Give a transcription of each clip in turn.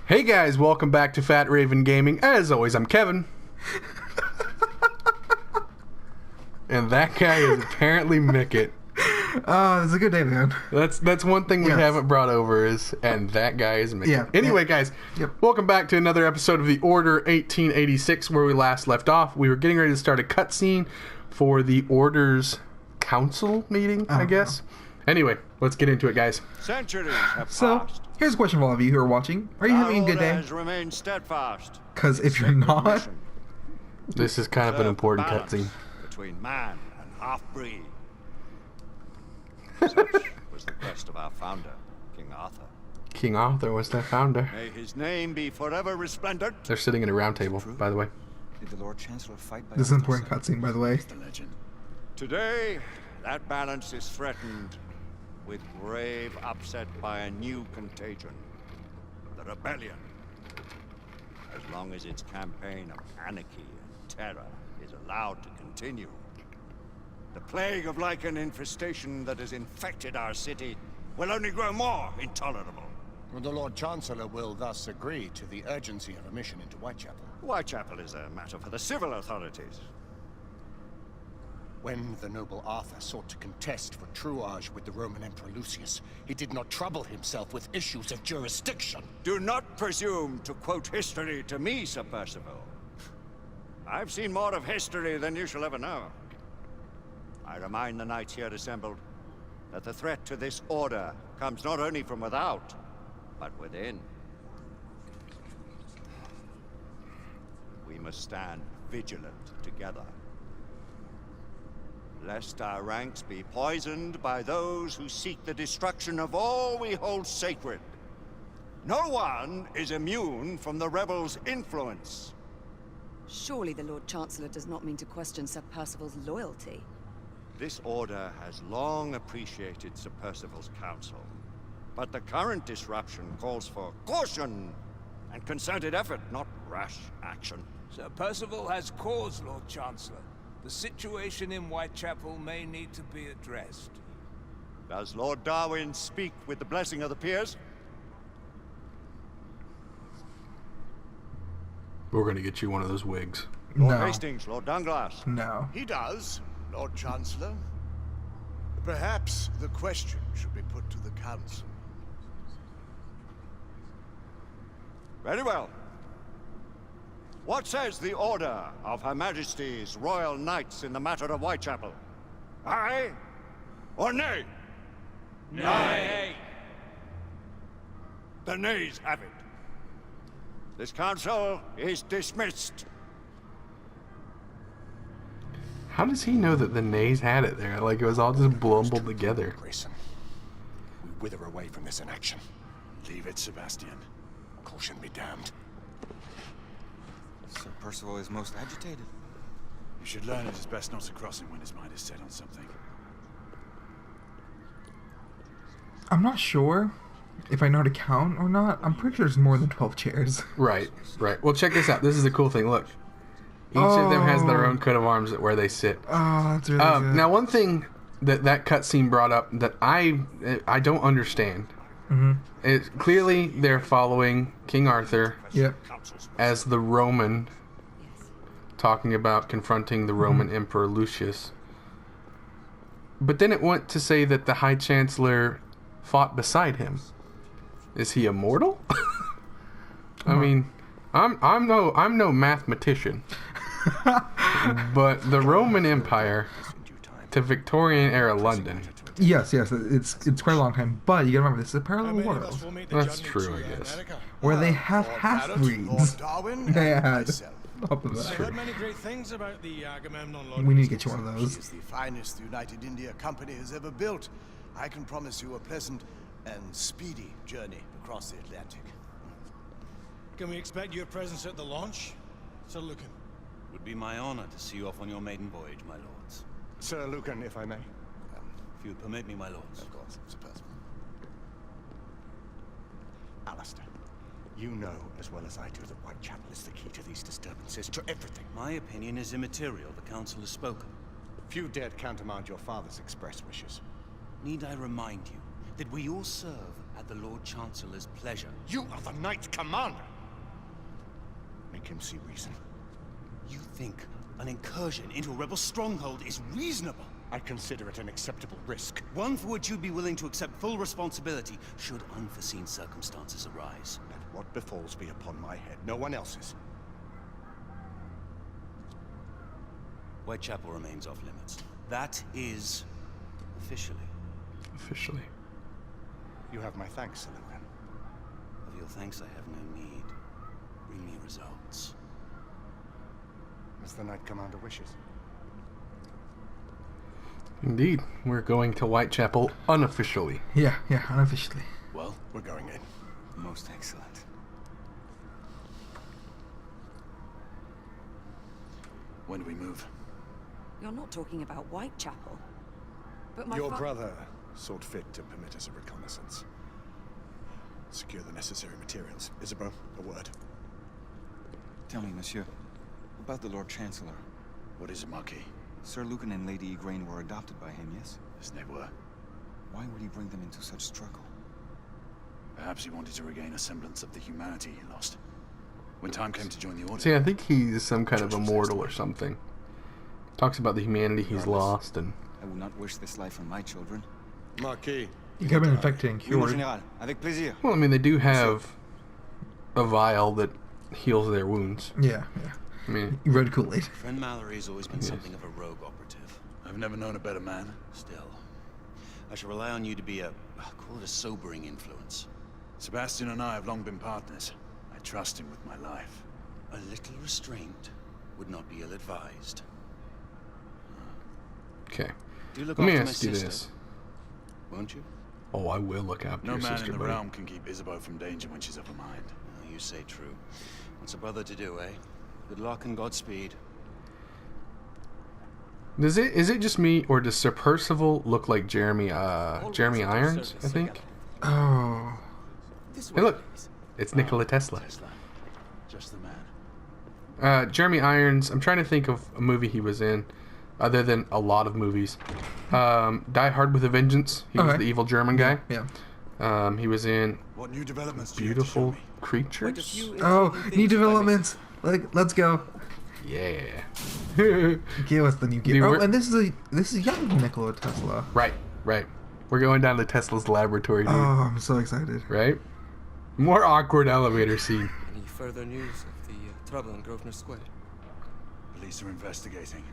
Hey guys, welcome back to Fat Raven Gaming. As always, I'm Kevin. And that guy is apparently Mickett. It's a good day, man. That's one thing we haven't brought over is, and that guy is Mickett. Yeah. Anyway, guys, welcome back to another episode of The Order 1886, where we last left off. We were getting ready to start a cutscene for the Order's council meeting, I guess. Anyway, let's get into it, guys. Centuries have passed. Here's a question for all of you who are watching. Are you having a good day? Has remained steadfast. Because if you're not... This is kind of an important cutscene. Between man and half-breed. Such was the quest of our founder, King Arthur. King Arthur was their founder. May his name be forever resplendent. They're sitting in a round table, by the way. Did the Lord Chancellor fight by This is an important cutscene, by the way. the legend? Today, that balance is threatened with grave upset by a new contagion, the rebellion. As long as its campaign of anarchy and terror is allowed to continue, the plague of lichen infestation that has infected our city will only grow more intolerable. Well, the Lord Chancellor will thus agree to the urgency of a mission into Whitechapel. Whitechapel is a matter for the civil authorities. When the noble Arthur sought to contest for truage with the Roman Emperor Lucius, he did not trouble himself with issues of jurisdiction. Do not presume to quote history to me, Sir Percival. I've seen more of history than you shall ever know. I remind the knights here assembled that the threat to this order comes not only from without, but within. We must stand vigilant together, lest our ranks be poisoned by those who seek the destruction of all we hold sacred. No one is immune from the rebels' influence. Surely the Lord Chancellor does not mean to question Sir Percival's loyalty. This order has long appreciated Sir Percival's counsel, but the current disruption calls for caution and concerted effort, not rash action. Sir Percival has cause, Lord Chancellor. The situation in Whitechapel may need to be addressed. Does Lord Darwin speak with the blessing of the peers? We're going to get you one of those wigs. Lord No. Hastings, Lord Dunglass. No. He does, Lord Chancellor. Perhaps the question should be put to the Council. Very well. What says the Order of Her Majesty's Royal Knights in the matter of Whitechapel? Aye or nay? Nay! The nays have it. This council is dismissed. How does he know that the nays had it there? Like it was all just blumbled together. Grayson, we wither away from this inaction. Leave it, Sebastian. Caution be damned. Sir Percival is most agitated. You should learn it is best not to cross him when his mind is set on something. I'm not sure if I know how to count or not. I'm pretty sure there's more than 12 chairs. Right, right. Well, check this out. This is the cool thing. Look. Each of them has their own coat of arms at where they sit. Oh, that's really good. Now, one thing that cutscene brought up that I don't understand. Is clearly they're following King Arthur Yep. as the Roman, talking about confronting the Roman Emperor Lucius. But then it went to say that the High Chancellor fought beside him. Is he immortal? I mean, I'm no mathematician. But the Roman Empire to Victorian era London. Yes, it's quite a long time. But you gotta remember, this is a parallel world That's true, I guess. where they have Lord half-breeds. Lord Darwin, Dad. and myself. Up with I that. heard many great things about the Agamemnon Lord. We need to get you one of She those. is the finest the United India Company has ever built. I can promise you a pleasant and speedy journey across the Atlantic. Can we expect your presence at the launch, Sir Lucan? Would be my honor to see you off on your maiden voyage, my lords. Sir Lucan, if I may. If you would permit me, my lords. Of course, Sir Percival. Alistair, you know as well as I do that Whitechapel is the key to these disturbances, to everything. My opinion is immaterial. The council has spoken. Few dared countermand your father's express wishes. Need I remind you that we all serve at the Lord Chancellor's pleasure. You are the Knight Commander! Make him see reason. You think an incursion into a rebel stronghold is reasonable? I consider it an acceptable risk. One for which you'd be willing to accept full responsibility should unforeseen circumstances arise. Let what befalls be upon my head, no one else's. Whitechapel remains off limits. That is officially. Officially. You have my thanks, Sir Logan. Of your thanks I have no need. Bring me results. As the Knight Commander wishes. Indeed, we're going to Whitechapel unofficially. Yeah, unofficially. Well, We're going in. most excellent. When do we move? You're not talking about Whitechapel. But my Your fa- brother sought fit to permit us a reconnaissance. Secure the necessary materials. Isabeau, a word. Tell me, monsieur, about the Lord Chancellor. What is it, Marquis? Sir Lucan and Lady Igraine were adopted by him, yes? Yes, they were. Why would he bring them into such struggle? Perhaps he wanted to regain a semblance of the humanity he lost. When time came to join the Order... See, I think he's some kind of immortal or something. Talks about the humanity he's lost and... I would not wish this life on my children. Marquis. You have been infected and Oui, mon cured. général. Avec plaisir. Well, I mean, they do have a vial that heals their wounds. Yeah. I mean, Red Kool-Aid. Friend Mallory's always been something of a rogue operative. I've never known a better man. Still, I shall rely on you to be call it a sobering influence. Sebastian and I have long been partners. I trust him with my life. A little restraint would not be ill-advised. okay. Do look Let me after my ask you sister, this. won't you? Oh, I will look after No your man sister, in the buddy. realm can keep Isabeau from danger when she's of a mind. Oh, you say true. What's a brother to do, eh? Good luck and Godspeed. Is it just me, or does Sir Percival look like Jeremy Irons, I think? Oh. Hey, look. It's Nikola Tesla. Just the man. Jeremy Irons, I'm trying to think of a movie he was in, other than a lot of movies. Die Hard with a Vengeance. He was Okay. the evil German guy. Yeah. He was in What new developments do you have to show Beautiful me? Creatures. Oh, new developments. Let's go. Yeah. Give us the new Dude, gear. Oh, we're- and this is young Nikola Tesla. Right. We're going down to Tesla's laboratory, dude. Oh, I'm so excited. Right? More awkward elevator scene. Any further news of the trouble in Grosvenor Square? Police are investigating.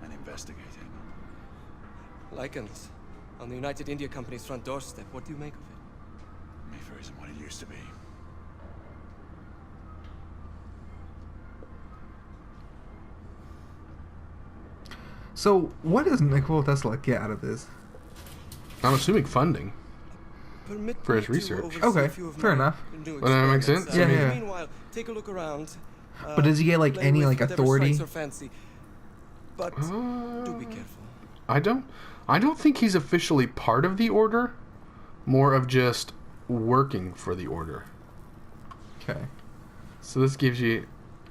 And investigating. Lycans, on the United India Company's front doorstep. What do you make of it? Mayfair isn't what it used to be. So, what does Nikola Tesla get out of this? I'm assuming funding. Permit For me his to research. oversee Okay, a few of fair my enough. new Well, that makes experiments. sense. Yeah. Meanwhile, take a look around. But does he get like play any with like whatever authority? strikes your fancy. But do be careful. I don't think he's officially part of the Order. More of just working for the Order. Okay. So this gives you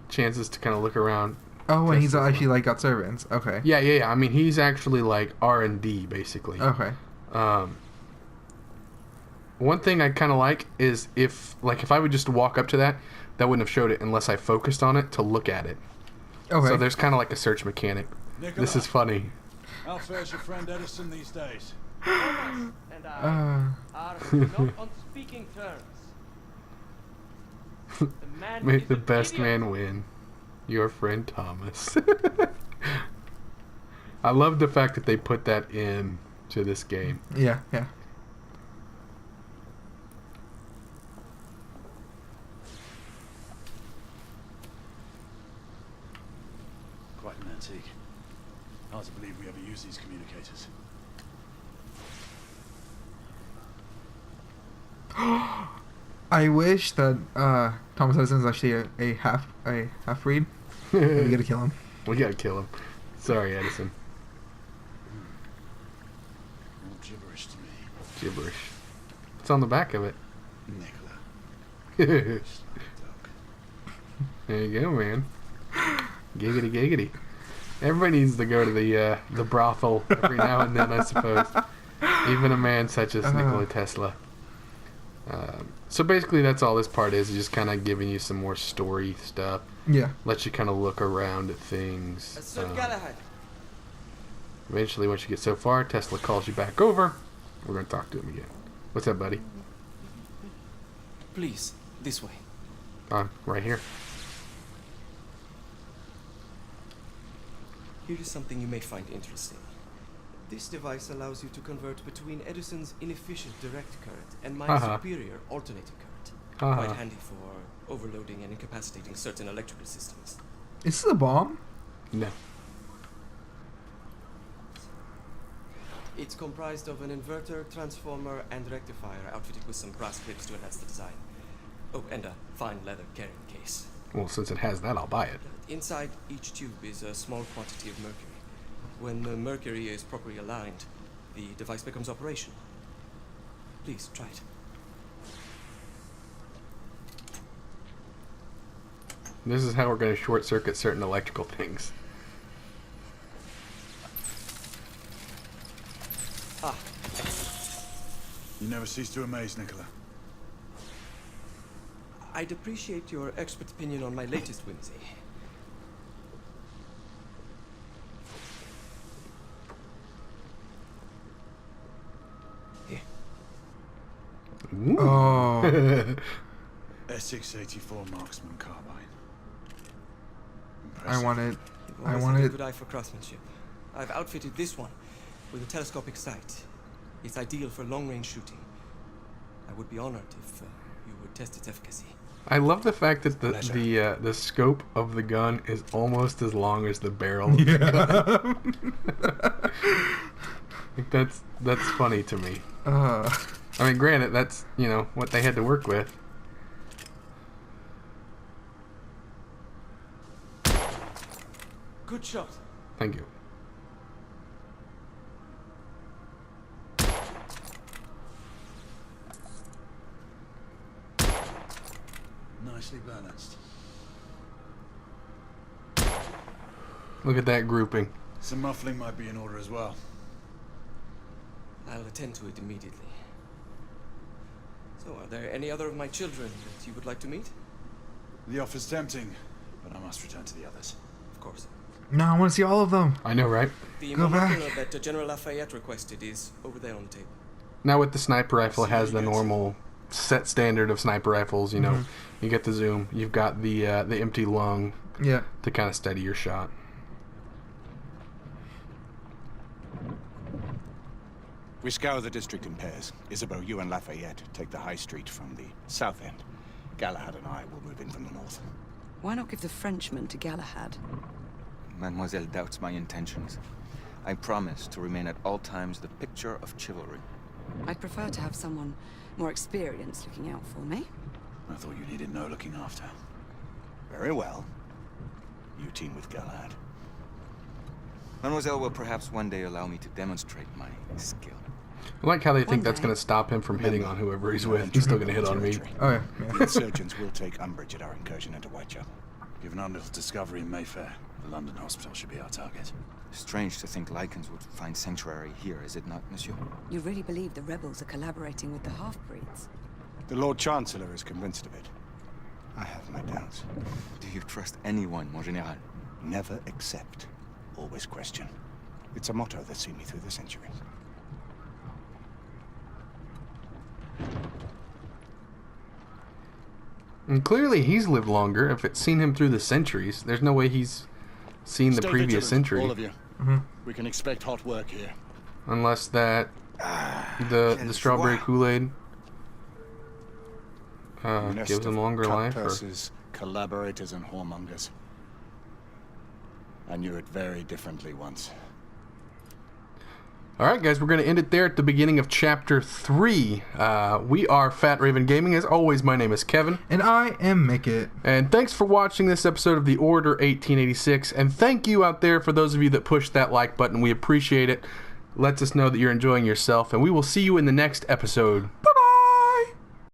chances to kind of look around. Oh, and he's Tesla's actually like got servants. Okay. Yeah. I mean, he's actually like R&D basically. Okay. One thing I kind of like is if I would just walk up to that wouldn't have showed it unless I focused on it to look at it. Okay. So there's kind of like a search mechanic. This is funny. How fares your friend Edison these days? And I are not on speaking terms. The man May is the an best idiot. man win. Your friend Thomas. I love the fact that they put that in to this game. Yeah. Quite an antique. Hard to believe we ever use these communicators. I wish that Thomas Edison is actually a half breed. We gotta kill him. We gotta kill him. Sorry, Edison. All gibberish to me. Gibberish. It's on the back of it. Nicola. There you go, man. Giggity giggity. Everybody needs to go to the brothel every now and then, I suppose. Even a man such as Nikola Tesla. So basically, that's all this part is just kind of giving you some more story stuff. Yeah. Let you kind of look around at things. Sir Galahad. Eventually, once you get so far, Tesla calls you back over. We're going to talk to him again. What's up, buddy? Please, this way. Right here. Here is something you may find interesting. This device allows you to convert between Edison's inefficient direct current and my superior alternating current. Quite handy for overloading and incapacitating certain electrical systems. Is this a bomb? No. It's comprised of an inverter, transformer, and rectifier outfitted with some brass clips to enhance the design. Oh, and a fine leather carrying case. Well, since it has that, I'll buy it. Inside each tube is a small quantity of mercury. When the mercury is properly aligned, the device becomes operational. Please, try it. This is how we're going to short-circuit certain electrical things. You never cease to amaze, Nicola. I'd appreciate your expert opinion on my latest whimsy. Here. Oh. S684 Marksman carbine. I want it. You've I always want had a it. good eye for craftsmanship. I've outfitted this one with a telescopic sight. It's ideal for long-range shooting. I would be honored if you would test its efficacy. I love the fact that the scope of the gun is almost as long as the barrel of the gun. Like that's funny to me. I mean, granted, that's, you know, what they had to work with. Good shot. Thank you. Nicely balanced. Look at that grouping. Some muffling might be in order as well. I'll attend to it immediately. So, are there any other of my children that you would like to meet? The offer's tempting, but I must return to the others. Of course. No, I want to see all of them. I know, right? The Go back. monocular that General Lafayette requested is over there on the table. Now with the sniper rifle, it has the normal set standard of sniper rifles. You know, you get the zoom. You've got the empty lung. Yeah. To kind of steady your shot. We scour the district in pairs. Isabeau, you and Lafayette take the high street from the south end. Galahad and I will move in from the north. Why not give the Frenchman to Galahad? Mademoiselle doubts my intentions. I promise to remain at all times the picture of chivalry. I'd prefer to have someone more experienced looking out for me. I thought you needed no looking after. Very well. You team with Galahad. Mademoiselle will perhaps one day allow me to demonstrate my skill. I like how they think that's going to stop him from hitting on whoever he's with. He's still going to hit on me. Oh, yeah. The insurgents will take umbrage at our incursion into Whitechapel. Given our little discovery in Mayfair, the London hospital should be our target. Strange to think Lycans would find sanctuary here, is it not, monsieur? You really believe the rebels are collaborating with the half-breeds? The Lord Chancellor is convinced of it. I have my doubts. Do you trust anyone, mon général? Never accept. Always question. It's a motto that's seen me through the centuries. And clearly he's lived longer. If it's seen him through the centuries, there's no way he's seen the Stay previous vigilant, century. all of you. We can expect hot work here. Unless that the strawberry Kool-Aid gives him longer life. Purses, collaborators, and whoremongers. I knew it very differently once. All right, guys, we're going to end it there at the beginning of Chapter 3. We are Fat Raven Gaming. As always, my name is Kevin. And I am Mickett. And thanks for watching this episode of The Order 1886. And thank you out there for those of you that pushed that like button. We appreciate it. Lets us know that you're enjoying yourself. And we will see you in the next episode.